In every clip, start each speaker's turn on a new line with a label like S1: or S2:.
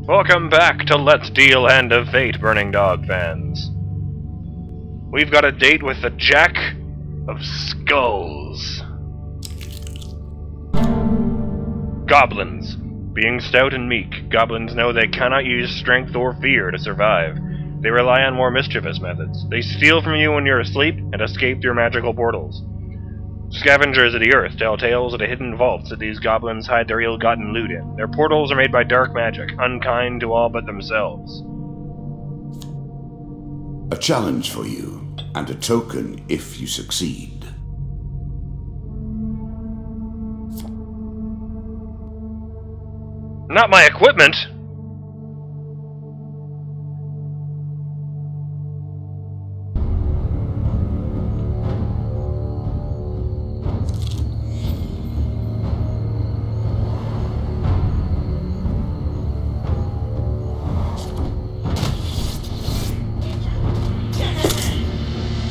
S1: Welcome back to Let's Deal End of Fate, Burning Dog fans. We've got a date with the Jack of Skulls. Goblins. Being stout and meek, goblins know they cannot use strength or fear to survive. They rely on more mischievous methods. They steal from you when you're asleep and escape through magical portals. Scavengers of the earth tell tales of the hidden vaults that these goblins hide their ill-gotten loot in. Their portals are made by dark magic, unkind to all but themselves.
S2: A challenge for you, and a token if you succeed.
S1: Not my equipment!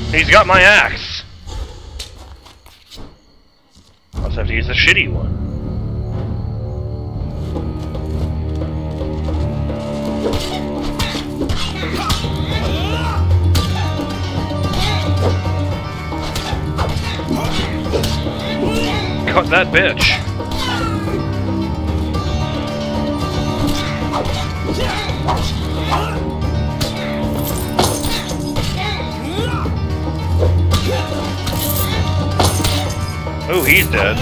S1: He's got my axe! I'll also have to use the shitty one. Cut that bitch! Oh, he's dead.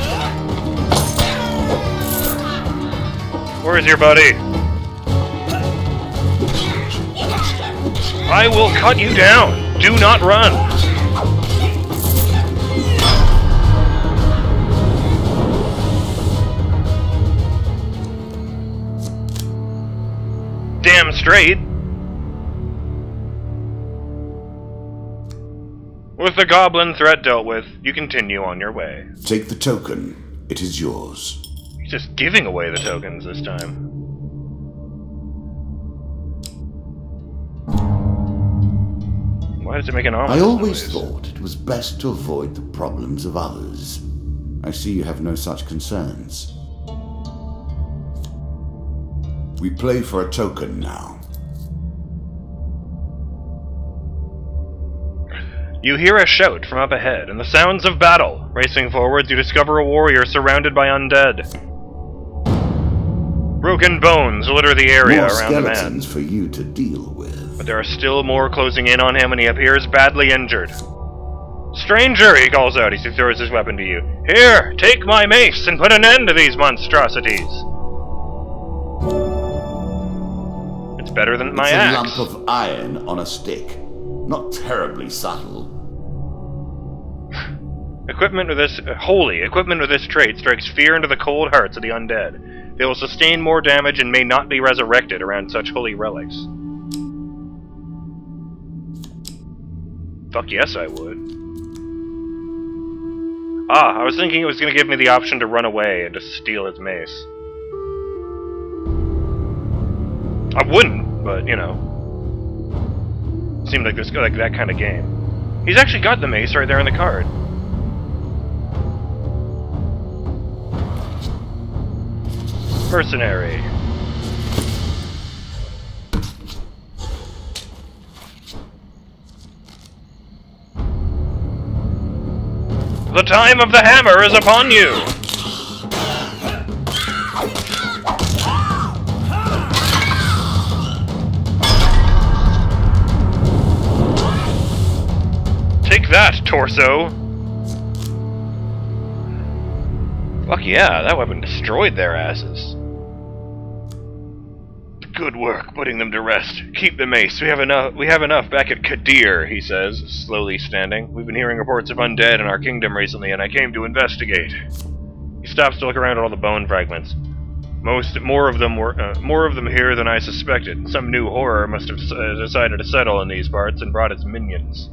S1: Where is your buddy? I will cut you down! Do not run! Damn straight! With the goblin threat dealt with, you continue on your way.
S2: Take the token. It is yours.
S1: He's just giving away the tokens this time. Why does it make an ominous
S2: I always
S1: noise?
S2: thought it was best to avoid the problems of others. I see you have no such concerns. We play for a token now.
S1: You hear a shout from up ahead, and the sounds of battle. Racing forwards, you discover a warrior surrounded by undead. Broken bones litter the area
S2: More
S1: around the man.
S2: skeletons for you to deal with.
S1: But there are still more closing in on him, and he appears badly injured. Stranger, he calls out as he throws his weapon to you. Here, take my mace and put an end to these monstrosities. It's better than my axe.
S2: It's a lump of iron on a stick. Not terribly subtle.
S1: Equipment with this holy equipment with this trait strikes fear into the cold hearts of the undead. They will sustain more damage and may not be resurrected around such holy relics. Fuck yes, I would. Ah, I was thinking it was going to give me the option to run away and just steal his mace. I wouldn't, but you know, seemed like this like that kind of game. He's actually got the mace right there in the card. Mercenary. The time of the hammer is upon you! Take that, torso! Fuck yeah, that weapon destroyed their asses. Good work, putting them to rest. Keep the mace. We have enough back at Kadir, he says, slowly standing. We've been hearing reports of undead in our kingdom recently, and I came to investigate. He stops to look around at all the bone fragments. More of them here than I suspected. Some new horror must have decided to settle in these parts and brought its minions.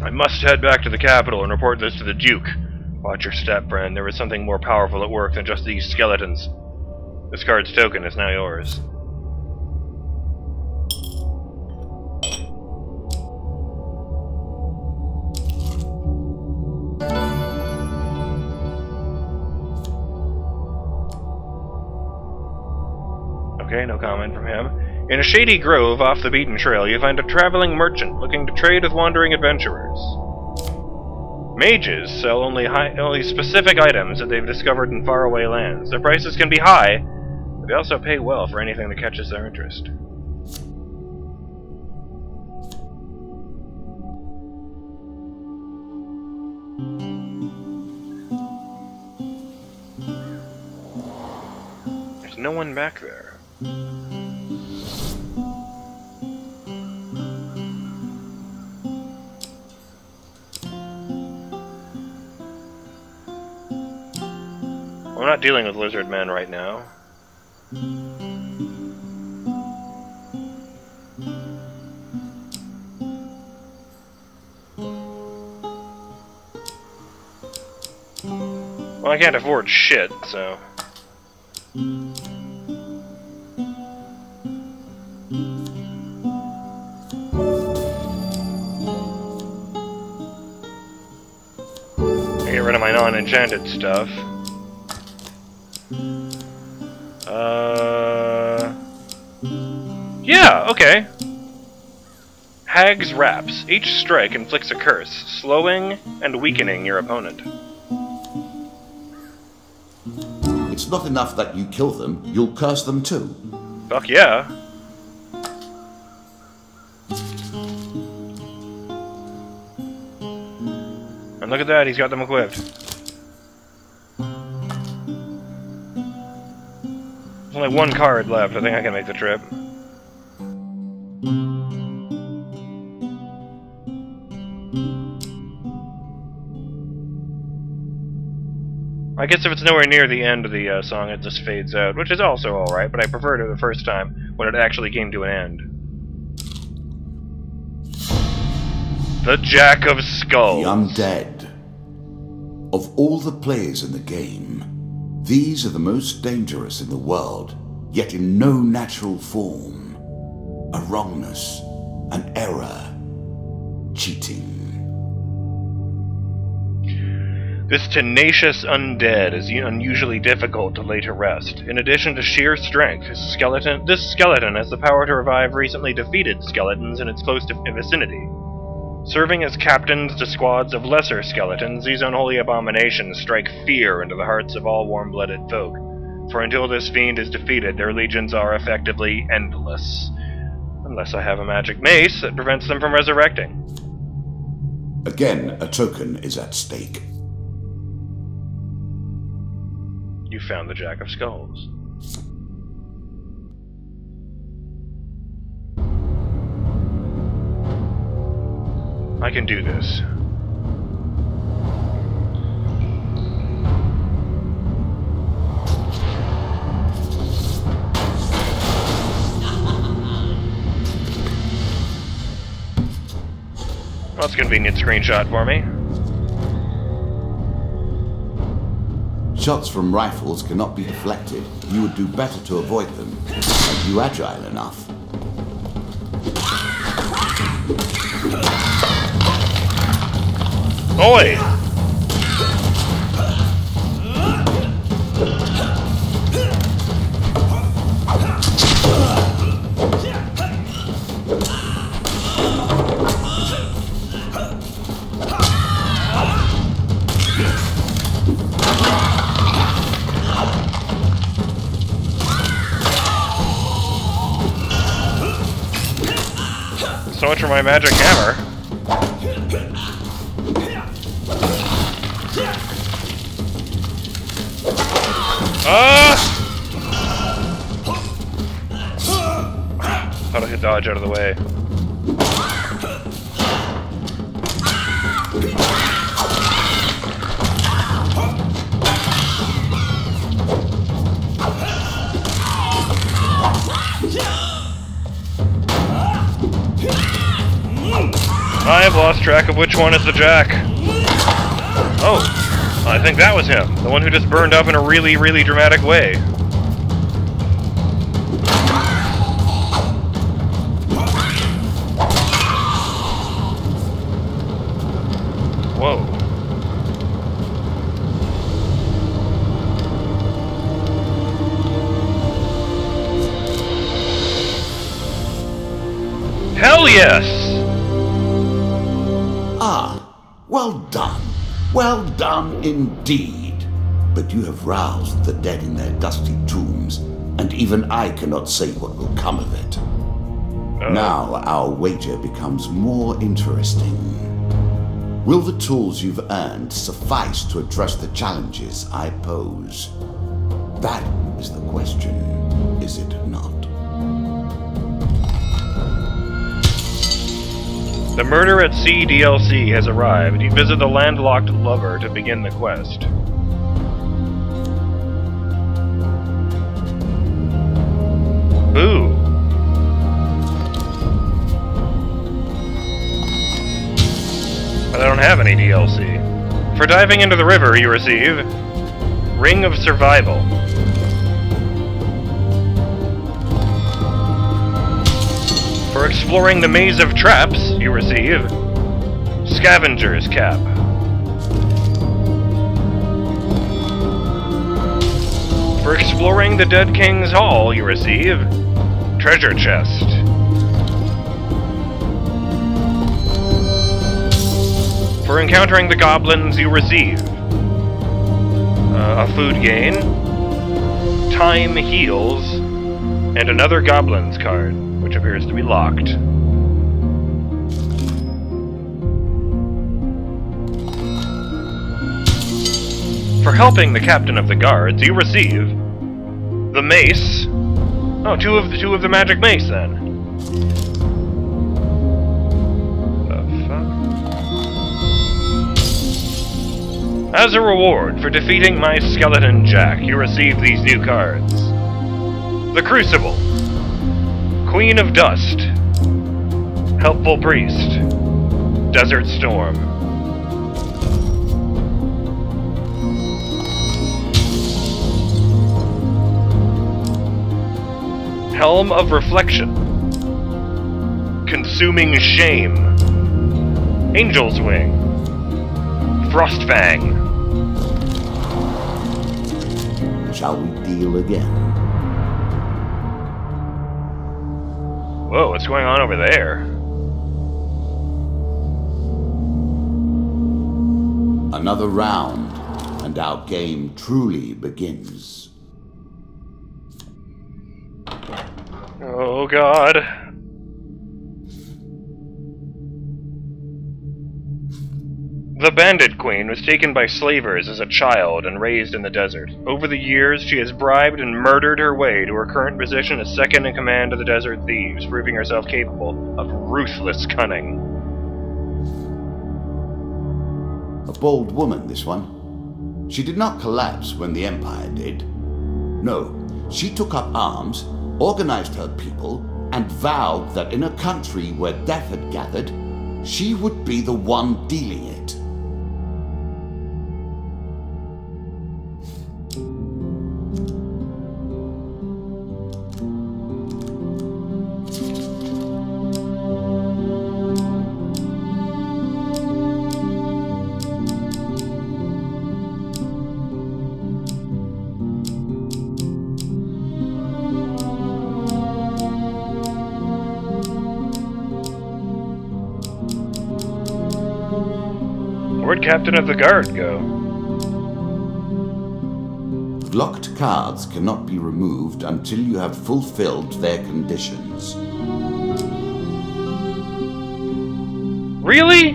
S1: I must head back to the capital and report this to the Duke. Watch your step, friend. There is something more powerful at work than just these skeletons. This card's token is now yours. Okay, no comment from him. In a shady grove off the beaten trail, you find a traveling merchant looking to trade with wandering adventurers. Mages sell only specific items that they've discovered in faraway lands. Their prices can be high, but they also pay well for anything that catches their interest. There's no one back there. We're not dealing with lizard men right now. Well, I can't afford shit, so... I get rid of my non-enchanted stuff. Yeah, okay. Hag's Wraps. Each strike inflicts a curse, slowing and weakening your opponent.
S2: It's not enough that you kill them, you'll curse them too.
S1: Fuck yeah. And look at that, he's got them equipped. There's only one card left, I think I can make the trip. I guess if it's nowhere near the end of the song, it just fades out, which is also alright, but I preferred it the first time, when it actually came to an end. The Jack of Skulls.
S2: The undead. Of all the players in the game, these are the most dangerous in the world, yet in no natural form. A wrongness, an error, cheating.
S1: This tenacious undead is unusually difficult to lay to rest. In addition to sheer strength, this skeleton has the power to revive recently defeated skeletons in its close vicinity. Serving as captains to squads of lesser skeletons, these unholy abominations strike fear into the hearts of all warm-blooded folk. For until this fiend is defeated, their legions are effectively endless. Unless I have a magic mace that prevents them from resurrecting.
S2: Again, a token is at stake.
S1: You found the Jack of Skulls. I can do this. Well, that's a convenient screenshot for me.
S2: Shots from rifles cannot be deflected. You would do better to avoid them. Are you agile enough?
S1: Oi! So much for my magic hammer. Thought I could dodge out of the way. I have lost track of which one is the Jack. Oh, I think that was him. The one who just burned up in a really, really dramatic way. Whoa. yes!
S2: Ah, well done. Well done indeed. But you have roused the dead in their dusty tombs, and even I cannot say what will come of it. Now our wager becomes more interesting. Will the tools you've earned suffice to address the challenges I pose? That is the question, is it not?
S1: The Murder at Sea DLC has arrived. You visit the landlocked lover to begin the quest. Boo! But I don't have any DLC. For diving into the river, you receive Ring of Survival. For exploring the maze of traps, you receive Scavenger's Cap. For exploring the Dead King's Hall, you receive Treasure Chest. For encountering the goblins, you receive a food gain, time heals, and another goblins card, which appears to be locked. For helping the captain of the guards, you receive the mace. Oh, two of the magic mace then. The fuck? As a reward for defeating my skeleton Jack, you receive these new cards: the Crucible, Queen of Dust, Helpful Priest, Desert Storm. Helm of Reflection, Consuming Shame, Angel's Wing, Frostfang.
S2: Shall we deal again?
S1: Whoa, what's going on over there?
S2: Another round, and our game truly begins.
S1: Oh god. The Bandit Queen was taken by slavers as a child and raised in the desert. Over the years, she has bribed and murdered her way to her current position as second in command of the Desert Thieves, proving herself capable of ruthless cunning.
S2: A bold woman, this one. She did not collapse when the Empire did. No, she took up arms, organized her people, and vowed that in a country where death had gathered, she would be the one dealing it.
S1: Where'd Captain of the Guard go?
S2: Locked cards cannot be removed until you have fulfilled their conditions.
S1: Really?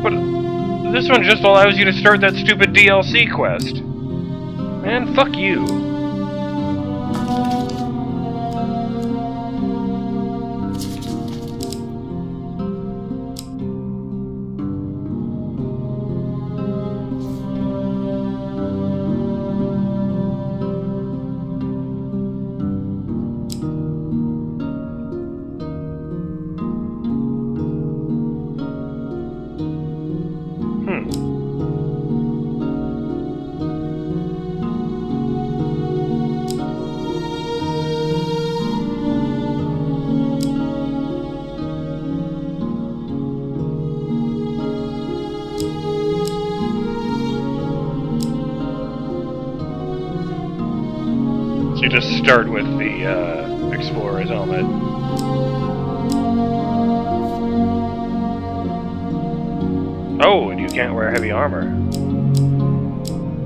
S1: But this one just allows you to start that stupid DLC quest. Man, fuck you. You just start with the Explorer's helmet. Oh, and you can't wear heavy armor.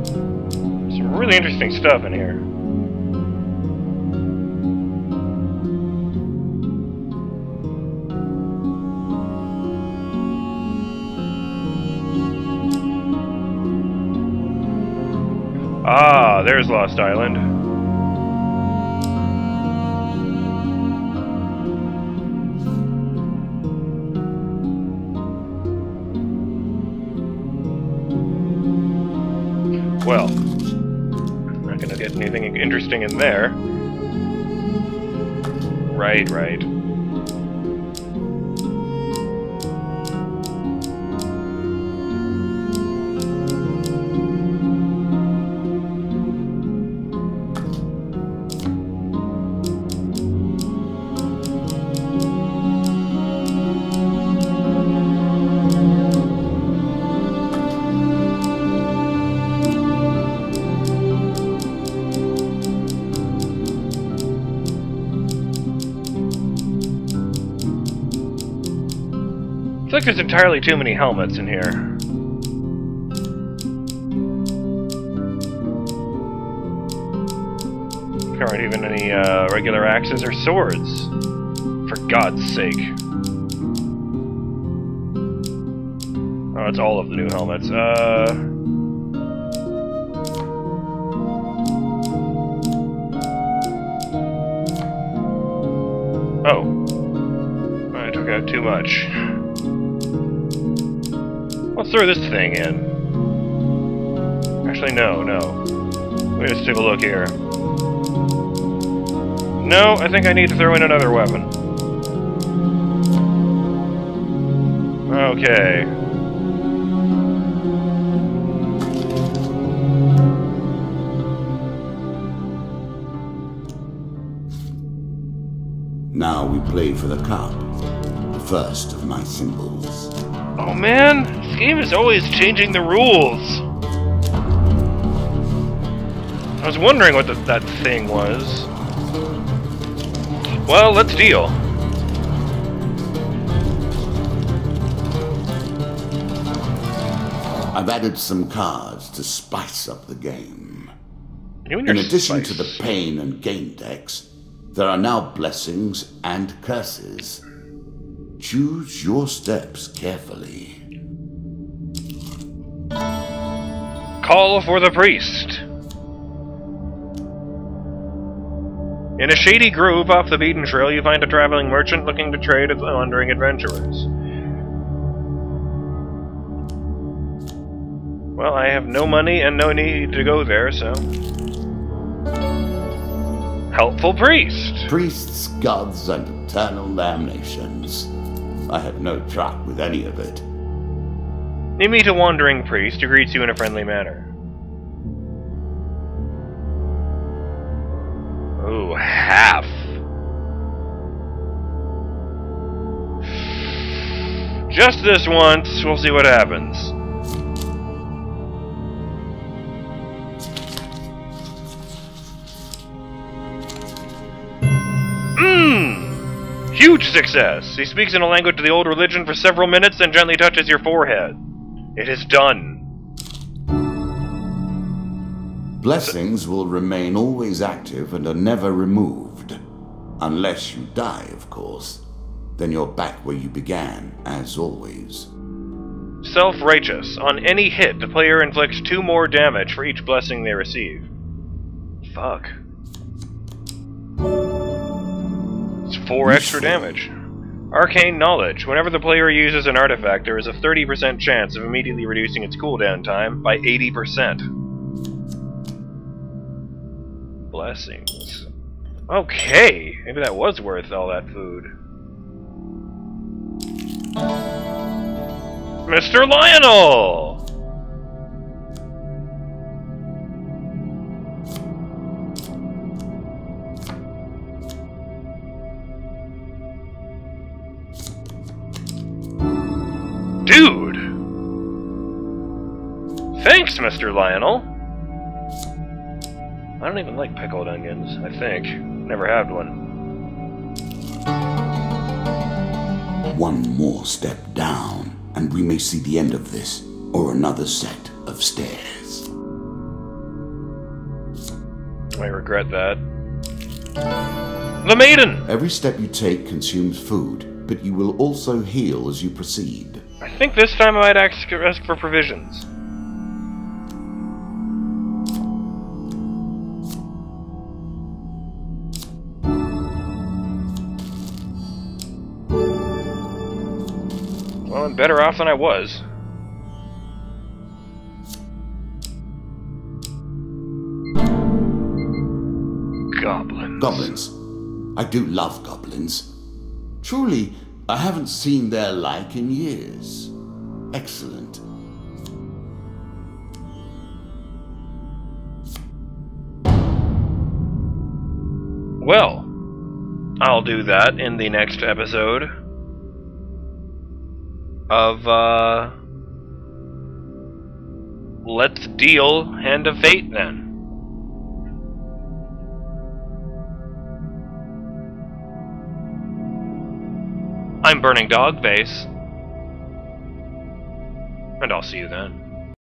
S1: Some really interesting stuff in here. Ah, there's Lost Island. Well, not gonna get anything interesting in there. Right. I feel like there's entirely too many helmets in here. There aren't even any regular axes or swords. For God's sake. Oh, it's all of the new helmets. Oh. I took out too much. Let's throw this thing in. Actually, no. Let me just take a look here. No, I think I need to throw in another weapon. Okay.
S2: Now we play for the cup, the first of my symbols.
S1: Oh man, this game is always changing the rules. I was wondering what that thing was. Well, let's deal.
S2: I've added some cards to spice up the game.
S1: In
S2: addition to the pain and gain decks, there are now blessings and curses. Choose your steps carefully.
S1: Call for the priest. In a shady grove off the beaten trail, you find a traveling merchant looking to trade with wandering adventurers. Well, I have no money and no need to go there, so... Helpful priest!
S2: Priests, gods, and eternal damnations. I have no truck with any of it.
S1: You meet a wandering priest who greets you in a friendly manner. Ooh, half. Just this once, we'll see what happens. Huge success! He speaks in a language of the old religion for several minutes and gently touches your forehead. It is done.
S2: Blessings will remain always active and are never removed. Unless you die, of course. Then you're back where you began, as always.
S1: Self-righteous. On any hit, the player inflicts 2 more damage for each blessing they receive. Fuck. It's 4 extra damage. Arcane Knowledge. Whenever the player uses an artifact, there is a 30% chance of immediately reducing its cooldown time by 80%. Blessings. Okay, maybe that was worth all that food. Mr. Lionel! Dude! Thanks, Mr. Lionel! I don't even like pickled onions, I think. Never had one.
S2: One more step down, and we may see the end of this, or another set of stairs.
S1: I regret that. The maiden!
S2: Every step you take consumes food, but you will also heal as you proceed.
S1: I think this time I might ask for provisions. Well, I'm better off than I was. Goblins.
S2: Goblins. I do love goblins. Truly, I haven't seen their like in years. Excellent.
S1: Well, I'll do that in the next episode of, Let's Deal Hand of Fate, then. I'm BurningDogFace, and I'll see you then.